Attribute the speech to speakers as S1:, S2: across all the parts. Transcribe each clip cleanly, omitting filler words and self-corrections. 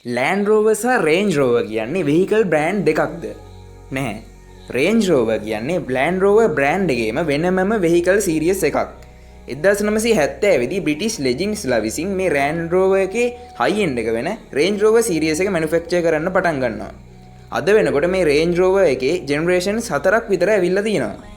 S1: Land rover සහ Range rover කියන්නේ vehicle brand දෙකක්ද? නැහැ. රේන්ජ් රෝවර් කියන්නේ ලෑන්ඩ් රෝවර් බ්‍රෑන්ඩ් එකේම වෙනමම වෙහිකල් සීරීස් එකක්. 1970 දී බ්‍රිටිෂ් ලෙජින්ස්ලා විසින් මේ ලෑන්ඩ් රෝවර් එකේ හයි එන්ඩ් එක වෙන රේන්ජ් රෝවර් සීරීස් එක මැනුෆැක්චර් කරන්න පටන් ගන්නවා. අද වෙනකොට මේ රේන්ජ් රෝවර් එකේ ජෙනරේෂන්ස් 4ක් විතර ඇවිල්ලා තියෙනවා.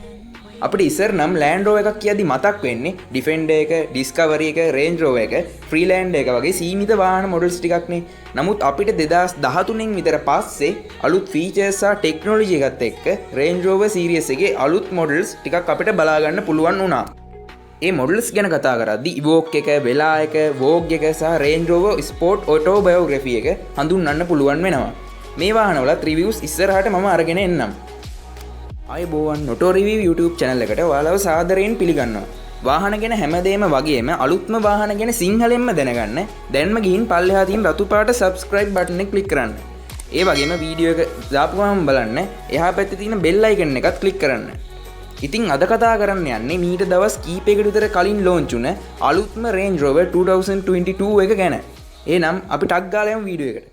S1: අපිට ඉස්සර නම් ලෑන්ඩ් රෝවර් එකක් කියද්දි මතක් වෙන්නේ ඩිෆෙන්ඩර් එක, ඩිස්කවරි එක, රේන්ජ් රෝවර් එක, ෆ්‍රීලෑන්ඩ් එක වගේ සීමිත වාහන මොඩල්ස් ටිකක් නේ. නමුත් අපිට 2013 විතර පස්සේ අලුත් ෆීචර්ස් සහ ටෙක්නොලොජි එකත් එක්ක රේන්ජ් රෝවර් සීරීස් එකේ අලුත් මොඩල්ස් ටිකක් අපිට බලා ගන්න පුළුවන් වුණා. ඒ මොඩල්ස් ගැන කතා කරද්දී ඉවෝක් එක, වෙලා එක, වෝග් එක සහ රේන්ජ් රෝවර් ස්පෝර්ට් ඔටෝබයෝග්‍රැෆි එක හඳුන්වන්න පුළුවන් වෙනවා. මේ වාහනවලත් රිවිව්ස් ඉස්සරහට මම අරගෙන එන්නම්. අයිබෝවන් නොටෝ රිවිව් YouTube channel එකට ඔයාලව සාදරයෙන් පිළිගන්නවා. වාහන ගැන හැමදේම වගේම අලුත්ම වාහන ගැන සිංහලෙන්ම දැනගන්න දැන්ම ගිහින් පල්ලෙහා තියෙන රතු පාට subscribe button එක click කරන්න. ඒ වගේම වීඩියෝ එක දාපුවම බලන්න එහා පැත්තේ තියෙන bell icon එකත් click කරන්න. ඉතින් අද කතා කරන්න යන්නේ මීට දවස් කීපයකට විතර කලින් launch වුණ අලුත්ම Range Rover 2022 එක ගැන. එහෙනම් අපි ටක් ගාලා යමු වීඩියෝ එකට.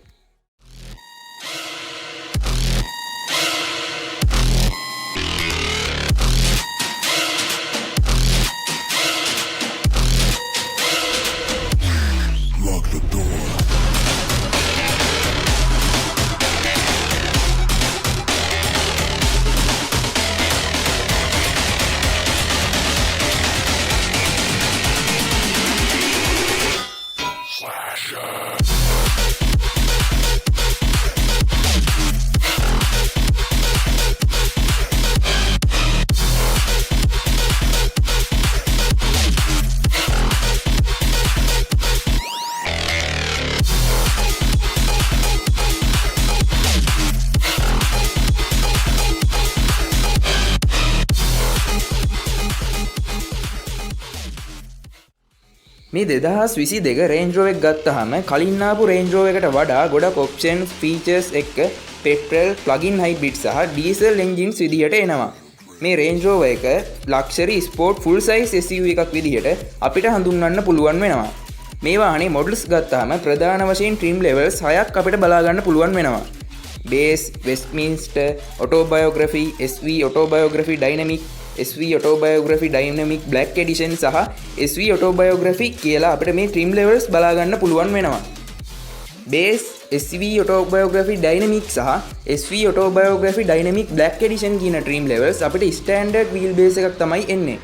S1: මේ 2022 රේන්ජ් රෝවර් එක ගත්තාම කලින් ආපු රේන්ජ් රෝවර් එකට වඩා ගොඩක් ඔප්ෂන්ස් ෆීචර්ස් එක්ක පෙට්‍රල් ප්ලගින් හයිබ්‍රිඩ් සහ ඩීසල් එන්ජින්ස් විදිහට එනවා. මේ රේන්ජ් රෝවර් එක luxury sport full size SUV එකක් විදිහට අපිට හඳුන්වන්න පුළුවන් වෙනවා. මේ වාහනේ මොඩල්ස් ගත්තාම ප්‍රධාන වශයෙන් ට්‍රිම් ලෙවල්ස් 6ක් අපිට බලා ගන්න පුළුවන් වෙනවා. Base, Westminster, autobiography, SV autobiography dynamic, SV autobiography dynamic black edition සහ SV ඔටෝබයෝග්‍රැෆි කියලා අපිට මේ ට්‍රිම් ලෙවල්ස් බලා ගන්න පුළුවන් වෙනවා. බේස්, SV ඔටෝබයෝග්‍රැෆි ඩයිනමික් සහ SV autobiography dynamic black edition කියන ට්‍රිම් ලෙවල්ස් අපිට ස්ටෑන්ඩඩ් වීල් බේස් එකක් තමයි එන්නේ.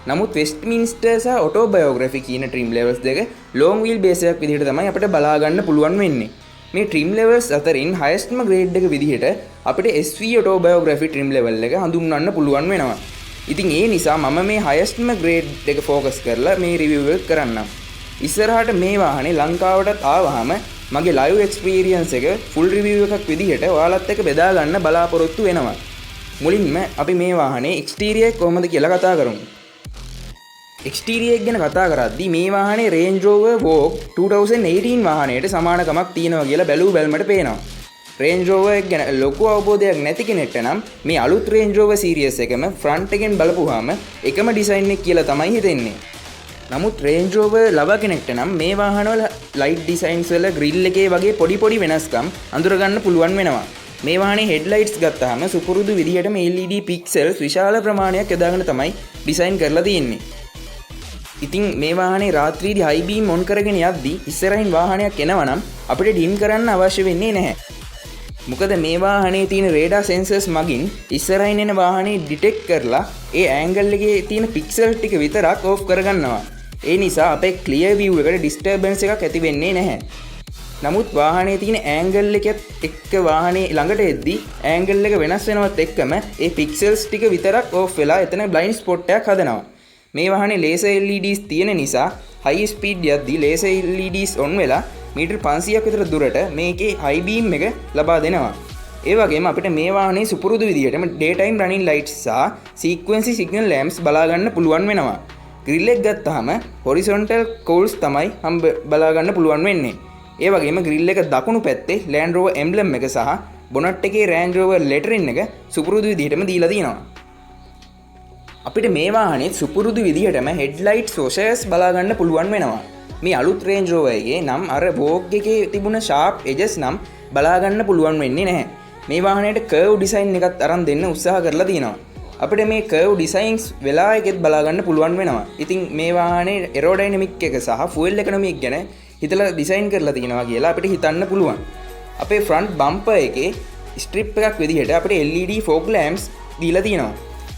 S1: නමුත් වෙස්ට්මින්ස්ටර් සහ ඔටෝබයෝග්‍රැෆි කියන ට්‍රිම් ලෙවල්ස් දෙක ලොන්గ్ වීල් බේස් එකක් විදිහට තමයි අපිට බලා ගන්න පුළුවන් වෙන්නේ. මේ ට්‍රිම් ලෙවල්ස් අතරින් highestම grade එක විදිහට අපිට SV ඔටෝබයෝග්‍රැෆි ට්‍රිම් ලෙවල් එක හඳුන්වන්න පුළුවන් වෙනවා. ඉතින් ඒ නිසා මම මේ highestම grade එක focus කරලා මේ review එක කරන්නම්. ඉස්සරහට මේ වාහනේ ලංකාවටත් ආවහම මගේ live experience එක full review එකක් විදිහට ඔයාලත් එක්ක බෙදා ගන්න බලාපොරොත්තු වෙනවා. මුලින්ම අපි මේ වාහනේ exterior එක කොහොමද කියලා කතා කරමු. exterior එක ගැන කතා කරද්දී මේ වාහනේ Range Rover Vogue 2018 වාහනයට සමානකමක් තියෙනවා කියලා බැලූ බැලමට පේනවා. Range Rover එක ගැන ලොකු අවබෝධයක් නැති කෙනෙක්ට නම් මේ අලුත් Range Rover series එකම front එකෙන් බලපුවාම එකම design එක කියලා තමයි හිතෙන්නේ. නමුත් Range Rover ලබා කෙනෙක්ට නම් මේ වාහනවල light designs වල grill එකේ වගේ පොඩි වෙනස්කම් අඳුර ගන්න පුළුවන් වෙනවා. මේ වාහනේ headlights ගත්තාම සුපුරුදු විදිහටම LED pixels විශාල ප්‍රමාණයක් යොදාගෙන තමයි design කරලා තියෙන්නේ. ඉතින් මේ වාහනේ රාත්‍රියේදී high beam on කරගෙන යද්දී ඉස්සරහින් වාහනයක් එනවා නම් අපිට dim කරන්න අවශ්‍ය වෙන්නේ නැහැ. මොකද මේ වාහනේ තියෙන radar sensors මගින් ඉස්සරහින් එන වාහනේ detect කරලා ඒ angle එකේ තියෙන pixel ටික විතරක් off කරගන්නවා. ඒ නිසා අපේ clear view එකට disturbance එකක් ඇති වෙන්නේ නැහැ. නමුත් වාහනේ තියෙන angle එකත් එක්ක වාහනේ ළඟට එද්දී angle එක වෙනස් වෙනවත් එක්කම ඒ pixels ටික විතරක් off වෙලා එතන blind spot එකක් හදනවා. මේ වාහනේ laser LEDs තියෙන නිසා high speed යද්දී laser LEDs on වෙලා මීටර් 500ක් විතර දුරට මේකේ high beam එක ලබා දෙනවා. ඒ වගේම අපිට මේ වාහනේ සුපුරුදු විදිහටම daytime running lights සහ sequence signal lamps බලා ගන්න පුළුවන් වෙනවා. grill එක ගත්තාම horizontal cowls තමයි බලා ගන්න පුළුවන් වෙන්නේ. ඒ වගේම grill එක දකුණු පැත්තේ Land Rover emblem එක සහ bonnet එකේ Range Rover lettering එක සුපුරුදු විදිහටම දීලා තියෙනවා. අපිට මේ වාහනේ සුපුරුදු විදිහටම headlight sources බලා ගන්න පුළුවන් වෙනවා. මේ අලුත් රේන්ජ් රෝවර් එකේ නම් අර Vogue එකේ තිබුණ sharp edges නම් බලා ගන්න පුළුවන් වෙන්නේ නැහැ. මේ වාහනයට කර්ව් ඩිසයින් එකක් අරන් දෙන්න උත්සාහ කරලා තියෙනවා. අපිට මේ කර්ව් ඩිසයින්ස් වෙලා එකෙත් බලා ගන්න පුළුවන් වෙනවා. ඉතින් මේ වාහනේ එරෝඩයිනමික් එක සහ ෆුවල් එකොනොමි එක ගැන හිතලා ඩිසයින් කරලා තියෙනවා කියලා අපිට හිතන්න පුළුවන්. අපේ ෆ්‍රන්ට් බම්පර් එකේ ස්ට්‍රිප් එකක් විදිහට අපිට LED fog lamps දීලා තියෙනවා.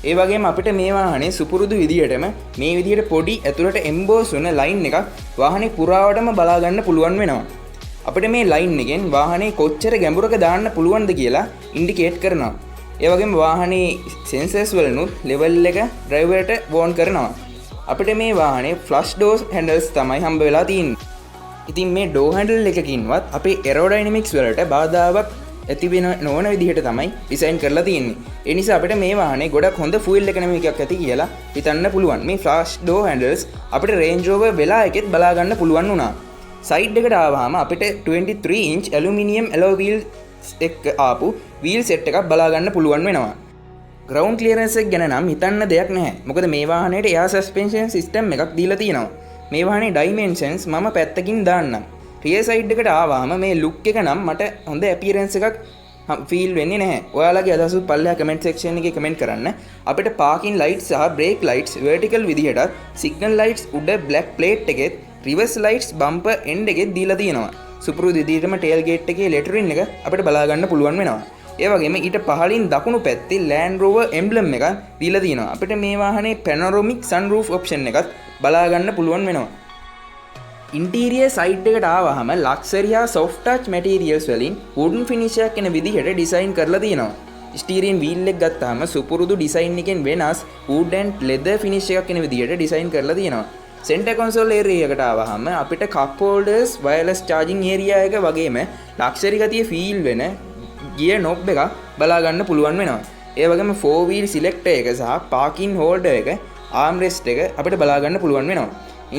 S1: ඒ වගේම අපිට මේ වාහනේ සුපුරුදු විදිහටම මේ විදිහට පොඩි ඇතුළට එම්බෝස් වෙන ලයින් එකක් වාහනේ පුරාවටම බලා ගන්න පුළුවන් වෙනවා. අපිට මේ ලයින් එකෙන් වාහනේ කොච්චර ගැඹුරක දාන්න පුළුවන්ද කියලා ඉන්ඩිකේට් කරනවා. ඒ වගේම වාහනේ සෙන්සර්ස් වලනුත් ලෙවල් එක ඩ්‍රයිවර්ට වෝන් කරනවා. අපිට මේ වාහනේ ෆ්ලෂ් ඩෝර් හැන්ඩල්ස් තමයි හම්බ වෙලා තියෙන්නේ. ඉතින් මේ ඩෝ හැන්ඩල් එකකින්වත් අපේ එරෝඩයිනමික්ස් වලට බාධාවක් ඇති වෙන නොවන විදිහට තමයි ඩිසයින් කරලා තියෙන්නේ. ඒ නිසා අපිට මේ වාහනේ ගොඩක් හොඳ ෆුවල් එකොනොමි එකක් ඇති කියලා හිතන්න පුළුවන්. මේ ෆ්ලෂ් ඩෝර් හැන්ඩල්ස් අපිට රේන්ජ් රෝවර් වෙලා එකෙත් බලා ගන්න පුළුවන් වුණා. සයිඩ් එකට ආවහම අපිට 23 ඉන්ච් ඇලුමිනියම් ඇලෝ වීල් එක ආපු වීල් සෙට් එකක් බලා ගන්න පුළුවන් වෙනවා. ග්‍රවුන්ඩ් ක්ලියරන්ස් එක ගැන නම් හිතන්න දෙයක් නැහැ. මොකද මේ වාහනේට එයාර් සස්පෙන්ෂන් සිස්ටම් එකක් දීලා තියෙනවා. මේ වාහනේ ඩයිමෙන්ෂන්ස් මම පැත්තකින් දාන්නම්. රියර් සයිඩ් එකට ආවහම මේ ලුක් එක නම් මට හොඳ ඇපියරන්ස් එකක් ෆීල් වෙන්නේ නැහැ. ඔයාලගේ අදහස් පල්ලෙහා කමෙන්ට් සෙක්ෂන් එකේ කමෙන්ට් කරන්න. අපිට පාකින් ලයිට්ස් සහ බ්‍රේක් ලයිට්ස් වර්ටිකල් විදිහටත් සිග්නල් ලයිට්ස් උඩ බ්ලැක් ප්ලේට් එකෙත් රිවර්ස් ලයිට්ස් බම්පර් එන්ඩ් එකෙත් දීලා තියෙනවා. සුපුරුදු විදිහටම ටේල් ගේට් එකේ ලෙටරින් එක අපිට බලා ගන්න පුළුවන් වෙනවා. ඒ වගේම ඊට පහළින් දකුණු පැත්තේ Land Rover emblem එකක් දීලා තියෙනවා. අපිට මේ වාහනේ panoramic sunroof option එකත් බලා ගන්න පුළුවන් වෙනවා. ඉන්ටීරියර් සයිඩ් එකට ආවහම ලක්සරි හා soft touch materials වලින් wooden finish එකක් එන විදිහට ඩිසයින් කරලා තියෙනවා. ස්ටීරියන් වීල් එක ගත්තාම සුපුරුදු ඩිසයින් එකෙන් වෙනස් wood and leather finish එකක් එන විදිහට ඩිසයින් කරලා තියෙනවා. සෙන්ටර් කන්සෝල් ඒරියා එකට ආවහම අපිට කප් හෝල්ඩර්ස් වයර්ලස් charging ඒරියා එක වගේම ලක්සරි ගතිය ෆීල් වෙන ගියර් නොබ් එකක් බලා ගන්න පුළුවන් වෙනවා. ඒ වගේම 4 wheel selector එක සහ parking holder එක armrest එක අපිට බලා ගන්න පුළුවන් වෙනවා.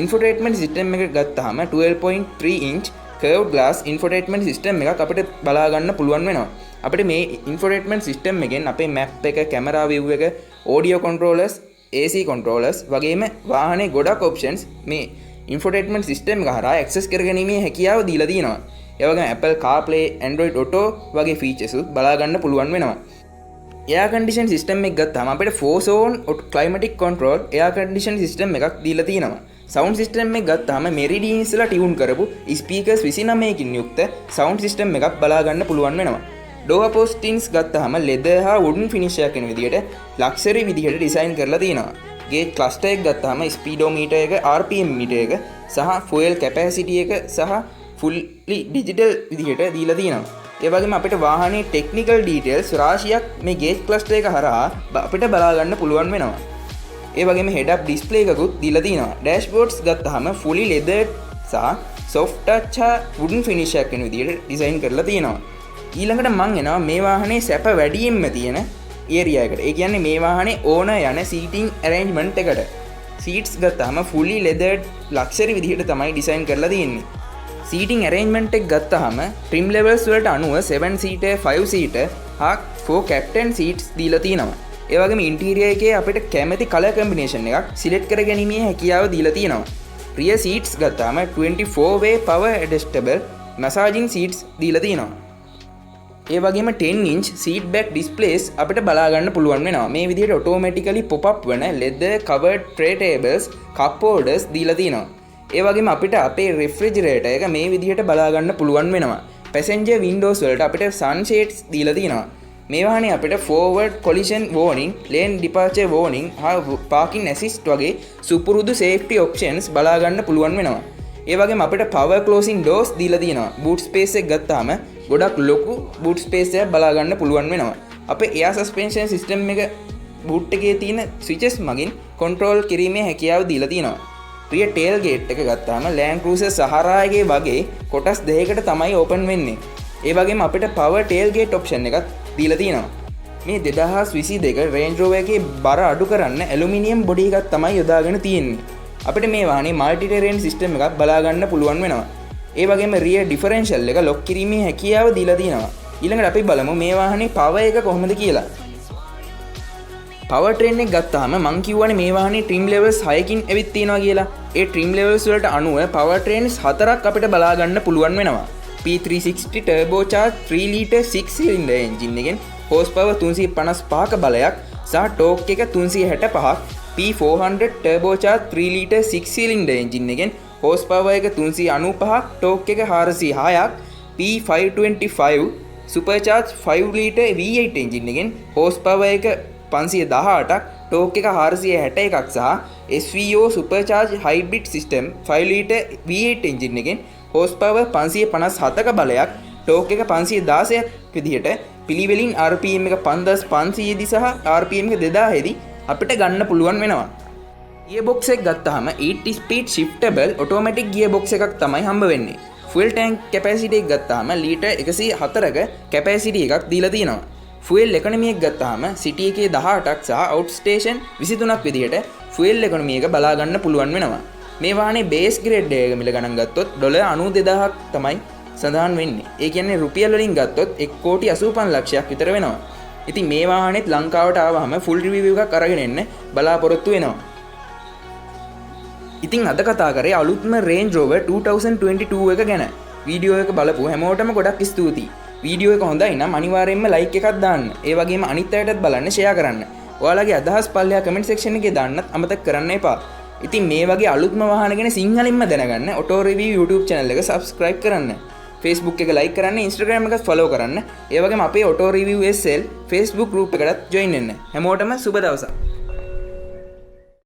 S1: infotainment system එක ගත්තාම 12.3 inch curved glass infotainment system එකක් අපිට බලා ගන්න පුළුවන් වෙනවා. අපිට මේ infotainment system එකෙන් අපේ map එක, camera view එක, audio controllers, AC controllers වගේම වාහනේ ගොඩක් options මේ infotainment system එක හරහා access කරගැනීමේ හැකියාව දීලා තියෙනවා. ඒ වගේම Apple CarPlay, Android Auto වගේ features උත් බලා ගන්න පුළුවන් වෙනවා. air condition system එක ගත්තාම අපිට 4 zone climatic control air condition system එකක් දීලා තියෙනවා. sound system එක ගත්තාම Meridian ඉස්සලා tune කරපු speakers 29කින් යුක්ත sound system එකක් බලා ගන්න පුළුවන් වෙනවා. door postings ගත්තාම leather හා wooden finish එකක් වෙන විදිහට luxury විදිහට design කරලා තියෙනවා. gauge cluster එක ගත්තාම speedometer එක, RPM meter එක සහ fuel capacity එක සහ fully digital විදිහට දීලා තියෙනවා. ඒ වගේම අපිට වාහනේ technical details රාශියක් මේ gauge cluster එක හරහා අපිට බලා ගන්න පුළුවන් වෙනවා. ඒ වගේම head up display එකකුත් දීලා තියෙනවා. dashboards ගත්තාම fully leather සහ soft touch හා wooden finish එකක් වෙන විදිහට design කරලා තියෙනවා. ඊළඟට මං එනවා මේ වාහනේ සැප වැඩියෙන්ම තියෙන ඒරියා එකට. ඒ කියන්නේ මේ වාහනේ ඕන යන seating arrangement එකට. seats ගත්තාම fully leathered luxury විදිහට තමයි design කරලා තියෙන්නේ. seating arrangement එක ගත්තාම trim levels වලට අනුව 7 seater, 5 seater හා 4 captain seats දීලා තියෙනවා. ඒ වගේම interior එකේ අපිට කැමති color combination එකක් select කරගැනීමේ හැකියාව දීලා තියෙනවා. rear seats ගත්තාම 24 way power adjustable massaging seats දීලා තියෙනවා. ඒ වගේම 10 inch seat back displays අපිට බලා ගන්න පුළුවන් වෙනවා. මේ විදිහට automatically pop up වෙන leather covered tray tables, cup holders දීලා තියෙනවා. ඒ වගේම අපිට අපේ refrigerator එක මේ විදිහට බලා ගන්න පුළුවන් වෙනවා. passenger windows වලට අපිට sunshades දීලා තියෙනවා. මේ වාහනේ අපිට forward collision warning, lane departure warning හා parking assist වගේ සුපුරුදු safety options බලා ගන්න පුළුවන් වෙනවා. ඒ වගේම අපිට power closing doors දීලා තියෙනවා. boot space එක ගත්තාම ගොඩක් ලොකු boot space එකක් බලා ගන්න පුළුවන් වෙනවා. අපේ air suspension system එක boot එකේ තියෙන switches මගින් control කිරීමේ හැකියාව දීලා තියෙනවා. rear tailgate එක ගත්තාම Land Cruiser Sahara එකේ වගේ කොටස් දෙකකට තමයි open වෙන්නේ. ඒ වගේම අපිට power tailgate option එකක් දීලා තියෙනවා. මේ 2022 Range Rover එකේ බර අඩු කරන්න ඇලුමිනියම් බොඩි එකක් තමයි යොදාගෙන තියෙන්නේ. අපිට මේ වාහනේ multi terrain system එකක් බලා ගන්න පුළුවන් වෙනවා. ඒ වගේම rear differential එක lock කිරීමේ හැකියාව දීලා තියෙනවා. ඊළඟට අපි බලමු මේ වාහනේ power එක කොහොමද කියලා. power train එක ගත්තාම මං කියවනේ මේ වාහනේ trim levels 6කින් ඇවිත් තියෙනවා කියලා. ඒ ට්‍රීම් ලෙවල්ස් වලට අනුව පවර් ට්‍රේන්ස් 4ක් අපිට බලා ගන්න පුළුවන් වෙනවා. P360 turbocharged 3 litre 6 cylinder engine එකෙන් horsepower 355ක බලයක් සහ torque එක 365ක්. P400 turbocharged 3 litre 6 cylinder engine එකෙන් horsepower එක 395ක්, torque එක 406ක්. P525 supercharged 5 litre V8 engine එකෙන් horsepower එක 518ක්, torque එක 461ක් සහ SVO supercharged hybrid system 5 litre V8 engine එකෙන් horsepower 557ක බලයක්, torque එක 516ක් විදිහට පිළිවෙලින් RPM එක 5500 දී සහ RPM එක 2000 දී අපිට ගන්න පුළුවන් වෙනවා. ගියර්බොක්ස් එක ගත්තාම 8 speed shiftable automatic gearbox එකක් තමයි හම්බ වෙන්නේ. fuel tank capacity එක ගත්තාම ලීටර් 104ක capacity එකක් දීලා තියෙනවා. fuel economy එක ගත්තාම city එකේ 18ක් සහ outstation 23ක් විදිහට fuel economy එක බලා ගන්න පුළුවන් වෙනවා. මේ වාහනේ base grade එක මිල ගණන් ගත්තොත් $92000ක් තමයි සඳහන් වෙන්නේ. ඒ කියන්නේ රුපියල් වලින් ගත්තොත් 1,85,00,000ක් විතර වෙනවා. ඉතින් මේ වාහනේත් ලංකාවට ආවම full review එකක් අරගෙන එන්න බලාපොරොත්තු වෙනවා. ඉතින් අද කතා කරේ අලුත්ම Range Rover 2022 එක ගැන. වීඩියෝ එක බලපු හැමෝටම ගොඩක් ස්තුතියි. වීඩියෝ එක හොඳයි නම් අනිවාර්යයෙන්ම like එකක් දාන්න. ඒ වගේම අනිත් අයටත් බලන්න share කරන්න. ඔයාලගේ අදහස් පල්ලෙහා comment section එකේ දාන්නත් අමතක කරන්න එපා. ඉතින් මේ වගේ අලුත්ම වාහන ගැන සිංහලින්ම දැනගන්න Auto Review YouTube channel එක subscribe කරන්න. Facebook එක like කරන්න, Instagram එක follow කරන්න. ඒ වගේම අපේ Auto Review SL Facebook group එකටත් join වෙන්න. හැමෝටම සුබ දවසක්.